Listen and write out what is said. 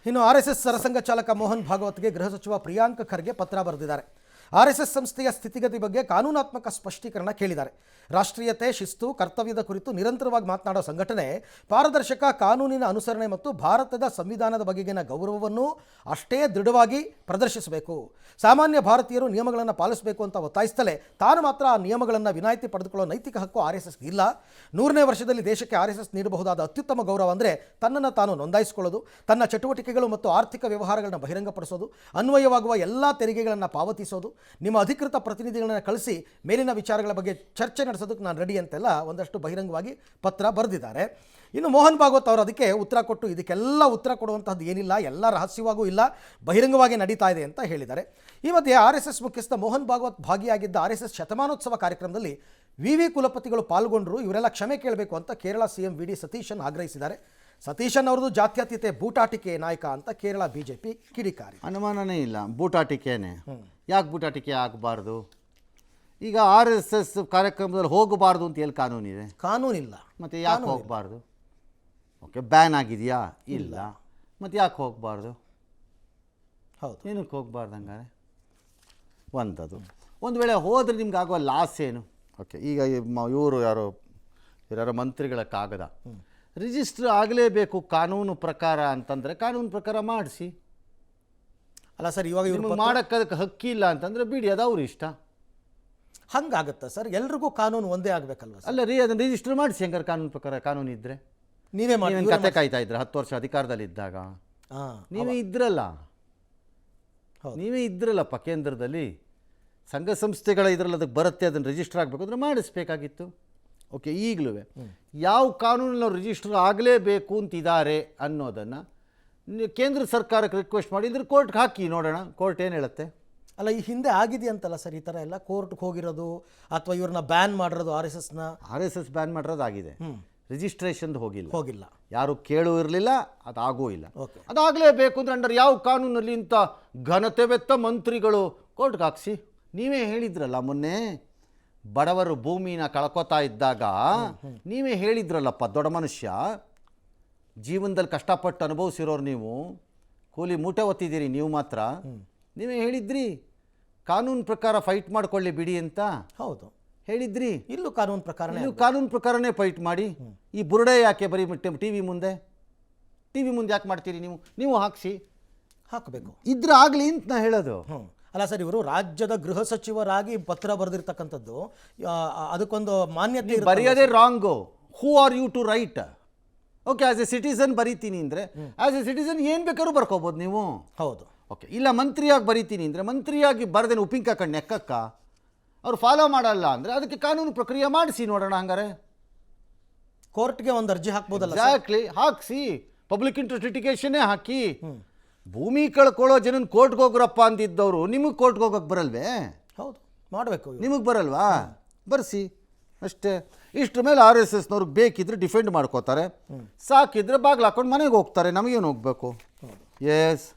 ಇನ್ನು ಆರ್ಎಸ್ಎಸ್ ಸರಸಂಘ ಚಾಲಕ ಮೋಹನ್ ಭಾಗವತ್ಗೆ ಗೃಹ ಸಚಿವ ಪ್ರಿಯಾಂಕ್ ಖರ್ಗೆ ಪತ್ರ ಬರೆದಿದ್ದಾರೆ. ಆರ್ಎಸ್ಎಸ್ ಸಂಸ್ಥೆಯ ಸ್ಥಿತಿಗತಿ ಬಗ್ಗೆ ಕಾನೂನಾತ್ಮಕ ಸ್ಪಷ್ಟೀಕರಣ ಕೇಳಿದ್ದಾರೆ. ರಾಷ್ಟ್ರೀಯತೆ, ಶಿಸ್ತು, ಕರ್ತವ್ಯದ ಕುರಿತು ನಿರಂತರವಾಗಿ ಮಾತನಾಡೋ ಸಂಘಟನೆ ಪಾರದರ್ಶಕ, ಕಾನೂನಿನ ಅನುಸರಣೆ ಮತ್ತು ಭಾರತದ ಸಂವಿಧಾನದ ಬಗೆಗಿನ ಗೌರವವನ್ನು ಅಷ್ಟೇ ದೃಢವಾಗಿ ಪ್ರದರ್ಶಿಸಬೇಕು. ಸಾಮಾನ್ಯ ಭಾರತೀಯರು ನಿಯಮಗಳನ್ನು ಪಾಲಿಸಬೇಕು ಅಂತ ಒತ್ತಾಯಿಸ್ತಲೇ ತಾನು ಮಾತ್ರ ಆ ನಿಯಮಗಳನ್ನು ವಿನಾಯಿತಿ ಪಡೆದುಕೊಳ್ಳೋ ನೈತಿಕ ಹಕ್ಕು ಆರ್ಎಸ್ಎಸ್ಗೆ ಇಲ್ಲ. 100ನೇ ವರ್ಷದಲ್ಲಿ ದೇಶಕ್ಕೆ ಆರ್ಎಸ್ಎಸ್ ನೀಡಬಹುದಾದ ಅತ್ಯುತ್ತಮ ಗೌರವ ಅಂದರೆ ತನ್ನನ್ನು ತಾನು ನೋಂದಾಯಿಸಿಕೊಳ್ಳೋದು, ತನ್ನ ಚಟುವಟಿಕೆಗಳು ಮತ್ತು ಆರ್ಥಿಕ ವ್ಯವಹಾರಗಳನ್ನು ಬಹಿರಂಗಪಡಿಸೋದು, ಅನ್ವಯವಾಗುವ ಎಲ್ಲ ತೆರಿಗೆಗಳನ್ನು ಪಾವತಿಸೋದು, ನಿಮ್ಮ ಅಧಿಕೃತ ಪ್ರತಿನಿಧಿಗಳನ್ನು ಕಳಿಸಿ ಮೇಲಿನ ವಿಚಾರಗಳ ಬಗ್ಗೆ ಚರ್ಚೆ ನಡೆಸೋದಕ್ಕೆ ನಾನು ರೆಡಿ ಅಂತೆಲ್ಲ ಒಂದಷ್ಟು ಬಹಿರಂಗವಾಗಿ ಪತ್ರ ಬರೆದಿದ್ದಾರೆ. ಇನ್ನು ಮೋಹನ್ ಭಾಗವತ್ ಅವರು ಅದಕ್ಕೆ ಉತ್ತರ ಕೊಟ್ಟು ಇದಕ್ಕೆಲ್ಲ ಉತ್ತರ ಕೊಡುವಂತಹದ್ದು ಏನಿಲ್ಲ, ಎಲ್ಲ ರಹಸ್ಯವಾಗೂ ಇಲ್ಲ, ಬಹಿರಂಗವಾಗಿ ನಡೀತಾ ಇದೆ ಅಂತ ಹೇಳಿದ್ದಾರೆ. ಈ ಮಧ್ಯೆ ಆರ್ಎಸ್ಎಸ್ ಮುಖ್ಯಸ್ಥ ಮೋಹನ್ ಭಾಗವತ್ ಭಾಗಿಯಾಗಿದ್ದ ಆರ್ಎಸ್ಎಸ್ ಶತಮಾನೋತ್ಸವ ಕಾರ್ಯಕ್ರಮದಲ್ಲಿ ವಿ ಕುಲಪತಿಗಳು ಪಾಲ್ಗೊಂಡರು. ಇವರೆಲ್ಲ ಕ್ಷಮೆ ಕೇಳಬೇಕು ಅಂತ Kerala CM V D Satheesan ಆಗ್ರಹಿಸಿದ್ದಾರೆ. ಸತೀಶನ್ ಅವರದು ಜಾತ್ಯತೀತೆ ಬೂಟಾಟಿಕೆ ನಾಯಕ ಅಂತ ಕೇರಳ ಬಿಜೆಪಿ ಕಿಡಿಕಾರಿ. ಅನುಮಾನನೇ ಇಲ್ಲ, ಬೂಟಾಟಿಕೆನೇ. ಯಾಕೆ ಬೂಟಾಟಿಕೆ ಆಗಬಾರ್ದು? ಈಗ RSS ಕಾರ್ಯಕ್ರಮದಲ್ಲಿ ಹೋಗಬಾರ್ದು ಅಂತ ಎಲ್ಲಿ ಕಾನೂನಿದೆ? ಕಾನೂನಿಲ್ಲ. ಮತ್ತು ಯಾಕೆ ಹೋಗಬಾರ್ದು? ಓಕೆ, ಬ್ಯಾನ್ ಆಗಿದೆಯಾ? ಇಲ್ಲ. ಮತ್ತು ಯಾಕೆ ಹೋಗಬಾರ್ದು? ಹೌದು, ಏನಕ್ಕೆ ಹೋಗಬಾರ್ದು ಹಂಗಾರೆ? ಒಂದದು. ಒಂದು ವೇಳೆ ಹೋದರೆ ನಿಮ್ಗೆ ಆಗುವ ಲಾಸ್ ಏನು? ಓಕೆ, ಈಗ ಇವರು ಯಾರೋ ಮಂತ್ರಿಗಳ ಕಾಗದ ರಿಜಿಸ್ಟರ್ ಆಗಲೇಬೇಕು ಕಾನೂನು ಪ್ರಕಾರ ಅಂತಂದರೆ ಕಾನೂನು ಪ್ರಕಾರ ಮಾಡಿಸಿ. ಅಲ್ಲ ಸರ್, ಇವಾಗ ನಿಮಗೆ ಮಾಡೋಕ್ಕೆ ಹಕ್ಕಿಲ್ಲ ಅಂತಂದರೆ ಬಿಡಿ, ಅದು ಅವ್ರ ಇಷ್ಟ. ಹಂಗಾಗತ್ತಾ ಸರ್? ಎಲ್ರಿಗೂ ಕಾನೂನು ಒಂದೇ ಆಗಬೇಕಲ್ವ? ಅಲ್ಲ ರೀ, ಅದನ್ನು ರಿಜಿಸ್ಟರ್ ಮಾಡಿಸಿ ಹಂಗಾರೆ ಕಾನೂನು ಪ್ರಕಾರ. ಕಾನೂನು ಇದ್ದರೆ ನೀವೇ ಮಾಡಿ ಕತೆ ಕಾಯ್ತಾ ಇದ್ರೆ 10 ವರ್ಷ ಅಧಿಕಾರದಲ್ಲಿ ಇದ್ದಾಗ ನೀವೇ ಇದ್ರಲ್ಲ, ನೀವೇ ಇದ್ರಲ್ಲಪ್ಪ ಕೇಂದ್ರದಲ್ಲಿ. ಸಂಘ ಸಂಸ್ಥೆಗಳ ಇದರಲ್ಲಿ ಅದಕ್ಕೆ ಬರುತ್ತೆ, ಅದನ್ನು ರಿಜಿಸ್ಟರ್ ಆಗಬೇಕು ಅಂದರೆ ಮಾಡಿಸ್ಬೇಕಾಗಿತ್ತು. ಓಕೆ, ಈಗಲೂ ಯಾವ ಕಾನೂನಲ್ಲಿ ರಿಜಿಸ್ಟರ್ ಆಗಲೇಬೇಕು ಅಂತಿದ್ದಾರೆ ಅನ್ನೋದನ್ನು ಕೇಂದ್ರ ಸರ್ಕಾರಕ್ಕೆ ರಿಕ್ವೆಸ್ಟ್ ಮಾಡಿದ್ರೆ ಕೋರ್ಟ್ಗೆ ಹಾಕಿ ನೋಡೋಣ, ಕೋರ್ಟ್ ಏನು ಹೇಳುತ್ತೆ. ಅಲ್ಲ, ಈ ಹಿಂದೆ ಆಗಿದೆಯಂತಲ್ಲ ಸರ್ ಈ ಥರ ಎಲ್ಲ, ಕೋರ್ಟ್ಗೆ ಹೋಗಿರೋದು ಅಥವಾ ಇವ್ರನ್ನ ಬ್ಯಾನ್ ಮಾಡಿರೋದು. ಆರ್ ಎಸ್ ಎಸ್ ಬ್ಯಾನ್ ಮಾಡಿರೋದು ಆಗಿದೆ, ರಿಜಿಸ್ಟ್ರೇಷನ್ದು ಹೋಗಿಲ್ಲ, ಯಾರು ಕೇಳೂ ಇರಲಿಲ್ಲ, ಅದಾಗೂ ಇಲ್ಲ. ಅದಾಗಲೇಬೇಕು ಅಂದರೆ ಅಂಡರ್ ಯಾವ ಕಾನೂನಲ್ಲಿ ಇಂಥ ಘನತೆವೆತ್ತ ಮಂತ್ರಿಗಳು ಕೋರ್ಟ್ಗೆ ಹಾಕ್ಸಿ. ನೀವೇ ಹೇಳಿದ್ರಲ್ಲ ಮೊನ್ನೆ, ಬಡವರು ಭೂಮಿನ ಕಳ್ಕೊತಾ ಇದ್ದಾಗ ನೀವೇ ಹೇಳಿದ್ರಲ್ಲಪ್ಪ, ದೊಡ್ಡ ಮನುಷ್ಯ, ಜೀವನದಲ್ಲಿ ಕಷ್ಟಪಟ್ಟು ಅನುಭವಿಸಿರೋರು ನೀವು, ಕೂಲಿ ಮೂಟೆ ಒತ್ತಿದ್ದೀರಿ ನೀವು ಮಾತ್ರ. ನೀವೇ ಹೇಳಿದ್ರಿ ಕಾನೂನು ಪ್ರಕಾರ ಫೈಟ್ ಮಾಡ್ಕೊಳ್ಳಿ ಬಿಡಿ ಅಂತ. ಹೌದು, ಹೇಳಿದ್ರಿ. ಇಲ್ಲೂ ಕಾನೂನು ಪ್ರಕಾರನೇ ಫೈಟ್ ಮಾಡಿ. ಈ ಬುರುಡೆ ಯಾಕೆ ಬರೀ ಟಿ ವಿ ಮುಂದೆ ಯಾಕೆ ಮಾಡ್ತೀರಿ? ನೀವು ಹಾಕಬೇಕು ಇದ್ರೆ ಆಗಲಿ ಅಂತ ನಾ ಹೇಳೋದು. ಅಲ್ಲ ಸರ್, ಇವರು ರಾಜ್ಯದ ಗೃಹ ಸಚಿವರಾಗಿ ಪತ್ರ ಬರೆದಿರ್ತಕ್ಕಂಥದ್ದು, ಅದಕ್ಕೊಂದು ಮಾನ್ಯತೆ ಬರೆಯೋದೇ wrong. Who are you to write? Okay, as a citizen ಬರೀತೀನಿ ಅಂದರೆ ಆಸ್ ಎ ಸಿಟಿಸನ್ ಏನು ಬೇಕಾದ್ರೂ ಬರ್ಕೋಬೋದು ನೀವು. ಹೌದು. ಓಕೆ, ಇಲ್ಲ ಮಂತ್ರಿಯಾಗಿ ಬರೀತೀನಿ ಅಂದರೆ ಮಂತ್ರಿಯಾಗಿ ಬರದೇನು ಉಪ್ಪಿನಕಾಯಿ ಕಣ್ಣು ಎಕ್ಕಕ್ಕ ಅವ್ರು ಫಾಲೋ ಮಾಡಲ್ಲ ಅಂದರೆ ಅದಕ್ಕೆ ಕಾನೂನು ಪ್ರಕ್ರಿಯೆ ಮಾಡಿಸಿ ನೋಡೋಣ. ಹಂಗಾರೆ ಕೋರ್ಟ್ಗೆ ಒಂದು ಅರ್ಜಿ ಹಾಕ್ಬೋದಲ್ಲ? ಎಕ್ಸಾಕ್ಟ್ಲಿ, ಹಾಕಿಸಿ. ಪಬ್ಲಿಕ್ ಇಂಟ್ರೆಸ್ಟ್ ಲಿಟಿಗೇಷನ್ನೇ ಹಾಕಿ. ಭೂಮಿ ಕಳ್ಕೊಳ್ಳೋ ಜನನ ಕೋರ್ಟ್ಗೆ ಹೋಗ್ರಪ್ಪ ಅಂದಿದ್ದವರು ನಿಮಗೆ ಕೋರ್ಟ್ಗೆ ಹೋಗೋಕೆ ಬರಲ್ವೇ? ಹೌದು, ಮಾಡಬೇಕು. ನಿಮಗೆ ಬರಲ್ವಾ? ಬರ್ಸಿ ಅಷ್ಟೇ. ಇಷ್ಟ್ರ ಮೇಲೆ RSSನವ್ರಿಗೆ ಬೇಕಿದ್ರೆ ಡಿಫೆಂಡ್ ಮಾಡ್ಕೋತಾರೆ, ಸಾಕಿದ್ರೆ ಬಾಗಿಲು ಹಾಕೊಂಡು ಮನೆಗೆ ಹೋಗ್ತಾರೆ. ನಮಗೇನು ಹೋಗ್ಬೇಕು? ಎಸ್.